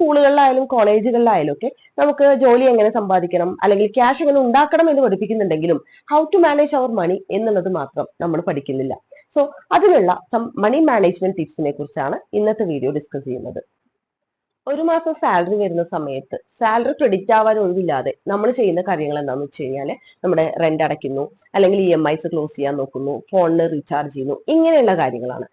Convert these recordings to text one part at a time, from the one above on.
സ്കൂളുകളിലായാലും കോളേജുകളിലായാലും ഒക്കെ നമുക്ക് ജോലി എങ്ങനെ സമ്പാദിക്കണം അല്ലെങ്കിൽ ക്യാഷ് എങ്ങനെ ഉണ്ടാക്കണം എന്ന് പഠിപ്പിക്കുന്നുണ്ടെങ്കിലും ഹൗ ടു മാനേജ് അവർ മണി എന്നുള്ളത് മാത്രം നമ്മൾ പഠിക്കുന്നില്ല. സോ അതിനുള്ള മണി മാനേജ്മെന്റ് ടിപ്സിനെ കുറിച്ചാണ് ഇന്നത്തെ വീഡിയോ ഡിസ്കസ് ചെയ്യുന്നത്. ഒരു മാസം സാലറി വരുന്ന സമയത്ത് സാലറി ക്രെഡിറ്റ് ആവാൻ ഒഴിവില്ലാതെ നമ്മൾ ചെയ്യുന്ന കാര്യങ്ങൾ എന്താണെന്ന് വെച്ച് കഴിഞ്ഞാല് നമ്മുടെ റെന്റ് അടയ്ക്കുന്നു, അല്ലെങ്കിൽ EMIs ക്ലോസ് ചെയ്യാൻ നോക്കുന്നു, ഫോണിന് റീചാർജ് ചെയ്യുന്നു, ഇങ്ങനെയുള്ള കാര്യങ്ങളാണ്.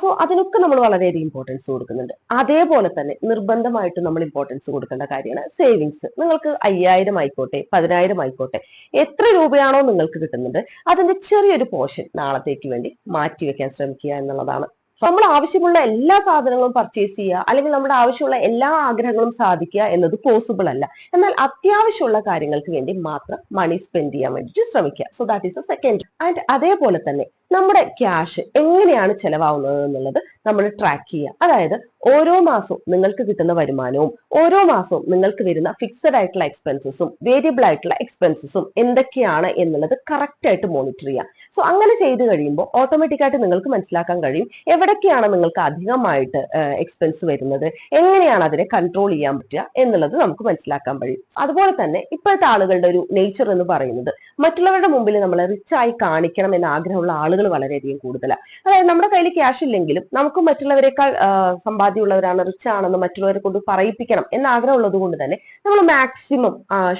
സോ അതിനൊക്കെ നമ്മൾ വളരെയധികം ഇമ്പോർട്ടൻസ് കൊടുക്കുന്നുണ്ട്. അതേപോലെ തന്നെ നിർബന്ധമായിട്ടും നമ്മൾ ഇമ്പോർട്ടൻസ് കൊടുക്കേണ്ട കാര്യമാണ് സേവിങ്സ്. നിങ്ങൾക്ക് 5000 ആയിക്കോട്ടെ, 10000 ആയിക്കോട്ടെ, എത്ര രൂപയാണോ നിങ്ങൾക്ക് കിട്ടുന്നത് അതിന്റെ ചെറിയൊരു പോർഷൻ നാളത്തേക്ക് വേണ്ടി മാറ്റിവെക്കാൻ ശ്രമിക്കുക എന്നുള്ളതാണ്. നമ്മൾ ആവശ്യമുള്ള എല്ലാ സാധനങ്ങളും പർച്ചേസ് ചെയ്യുക അല്ലെങ്കിൽ നമ്മുടെ ആവശ്യമുള്ള എല്ലാ ആഗ്രഹങ്ങളും സാധിക്കുക എന്നത് പോസിബിൾ അല്ല. എന്നാൽ അത്യാവശ്യമുള്ള കാര്യങ്ങൾക്ക് വേണ്ടി മാത്രം മണി സ്പെൻഡ് ചെയ്യാൻ വേണ്ടിയിട്ട് ശ്രമിക്കുക. So that is A second. And അതേപോലെ തന്നെ നമ്മുടെ ക്യാഷ് എങ്ങനെയാണ് ചെലവാകുന്നത് എന്നുള്ളത് നമ്മൾ ട്രാക്ക് ചെയ്യുക. അതായത് ഓരോ മാസവും നിങ്ങൾക്ക് കിട്ടുന്ന വരുമാനവും ഓരോ മാസവും നിങ്ങൾക്ക് വരുന്ന ഫിക്സഡ് ആയിട്ടുള്ള എക്സ്പെൻസസും വേരിയബിൾ ആയിട്ടുള്ള എക്സ്പെൻസസും എന്തൊക്കെയാണ് എന്നുള്ളത് കറക്റ്റ് ആയിട്ട് മോണിറ്റർ ചെയ്യുക. സോ അങ്ങനെ ചെയ്ത് കഴിയുമ്പോൾ ഓട്ടോമാറ്റിക് ആയിട്ട് നിങ്ങൾക്ക് മനസ്സിലാക്കാൻ കഴിയും എവിടൊക്കെയാണ് നിങ്ങൾക്ക് അധികമായിട്ട് എക്സ്പെൻസ് വരുന്നത്, എങ്ങനെയാണ് അതിനെ കൺട്രോൾ ചെയ്യാൻ പറ്റുക എന്നുള്ളത് നമുക്ക് മനസ്സിലാക്കാൻ കഴിയും. അതുപോലെ തന്നെ ഇപ്പോഴത്തെ ആളുകളുടെ ഒരു നേച്ചർ എന്ന് പറയുന്നത് മറ്റുള്ളവരുടെ മുമ്പിൽ നമ്മൾ റിച്ച് ആയി കാണിക്കണം എന്ന ആഗ്രഹമുള്ള ആളുകൾ വളരെയധികം കൂടുതലാണ്. അതായത് നമ്മുടെ കയ്യിൽ ക്യാഷ് ഇല്ലെങ്കിലും നമുക്ക് മറ്റുള്ളവരെക്കാൾ സമ്പാദ്യമുള്ളവരാണ്, റിച്ച് ആണെന്ന് മറ്റുള്ളവരെ കൊണ്ട് പറയിപ്പിക്കണം എന്ന ആഗ്രഹമുള്ളത് കൊണ്ട് തന്നെ നമ്മൾ മാക്സിമം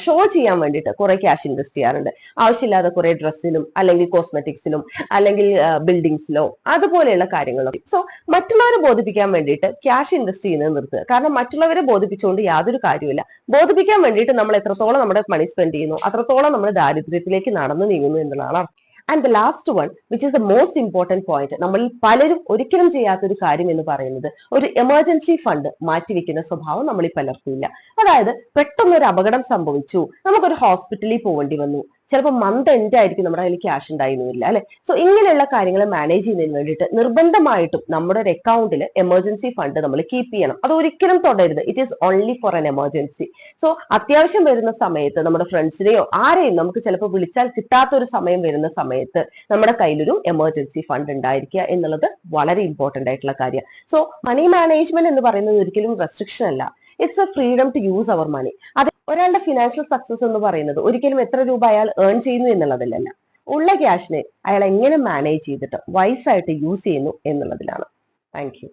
ഷോ ചെയ്യാൻ വേണ്ടിയിട്ട് കുറെ ക്യാഷ് ഇൻവെസ്റ്റ് ചെയ്യാറുണ്ട്. ആവശ്യമില്ലാതെ കുറെ ഡ്രസ്സിലും അല്ലെങ്കിൽ കോസ്മെറ്റിക്സിലും അല്ലെങ്കിൽ ബിൽഡിങ്സിലോ അതുപോലെയുള്ള കാര്യങ്ങളും. സോ മറ്റുള്ളവരെ ബോധിപ്പിക്കാൻ വേണ്ടിയിട്ട് ക്യാഷ് ഇൻവെസ്റ്റ് ചെയ്യുന്നത് നിർത്തുക. കാരണം മറ്റുള്ളവരെ ബോധിപ്പിച്ചുകൊണ്ട് യാതൊരു കാര്യമില്ല. ബോധിപ്പിക്കാൻ വേണ്ടിയിട്ട് നമ്മൾ എത്രത്തോളം നമ്മുടെ മണി സ്പെൻഡ് ചെയ്യുന്നു അത്രത്തോളം നമ്മൾ ദാരിദ്ര്യത്തിലേക്ക് നടന്നു നീങ്ങുന്നു എന്നുള്ളതാണ്. And the last one which is the most important point, നമ്മളിൽ പലരും ഒരിക്കലും ചെയ്യാത്ത ഒരു കാര്യം എന്ന് പറയുന്നത് ഒരു എമർജൻസി ഫണ്ട് മാറ്റിവെക്കുന്ന സ്വഭാവം നമ്മളിൽ പലർക്കും ഇല്ല. അതായത് പെട്ടെന്നൊരു അപകടം സംഭവിച്ചു, നമുക്കൊരു ഹോസ്പിറ്റലിൽ പോകേണ്ടി വന്നു, ചിലപ്പോൾ മന്ത് എൻഡ് ആയിരിക്കും നമ്മുടെ കയ്യിൽ ക്യാഷ് ഉണ്ടായിരുന്നില്ല അല്ലെ. സോ ഇങ്ങനെയുള്ള കാര്യങ്ങൾ മാനേജ് ചെയ്യുന്നതിന് വേണ്ടിയിട്ട് നിർബന്ധമായിട്ടും നമ്മുടെ ഒരു അക്കൗണ്ടിൽ എമർജൻസി ഫണ്ട് നമ്മൾ കീപ്പ് ചെയ്യണം. അത് ഒരിക്കലും തൊടരുത്. It is only for an emergency. So അത്യാവശ്യം വരുന്ന സമയത്ത് നമ്മുടെ ഫ്രണ്ട്സിനെയോ ആരെയും നമുക്ക് ചിലപ്പോൾ വിളിച്ചാൽ കിട്ടാത്ത ഒരു സമയം വരുന്ന സമയത്ത് നമ്മുടെ കയ്യിലൊരു എമർജൻസി ഫണ്ട് ഉണ്ടായിരിക്കുക എന്നുള്ളത് വളരെ ഇമ്പോർട്ടന്റ് ആയിട്ടുള്ള കാര്യം. സോ മണി മാനേജ്മെന്റ് എന്ന് പറയുന്നത് ഒരിക്കലും റെസ്ട്രിക്ഷൻ അല്ല, it's a freedom to use our money. അത് ഒരാളുടെ ഫിനാൻഷ്യൽ സക്സസ് എന്ന് പറയുന്നത് ഒരിക്കലും എത്ര രൂപ അയാൾ ഏൺ ചെയ്യുന്നു എന്നുള്ളതിലല്ല, ഉള്ള ക്യാഷിനെ അയാൾ എങ്ങനെ മാനേജ് ചെയ്തിട്ട് വൈസ് ആയിട്ട് യൂസ് ചെയ്യുന്നു എന്നുള്ളതിലാണ്. Thank you.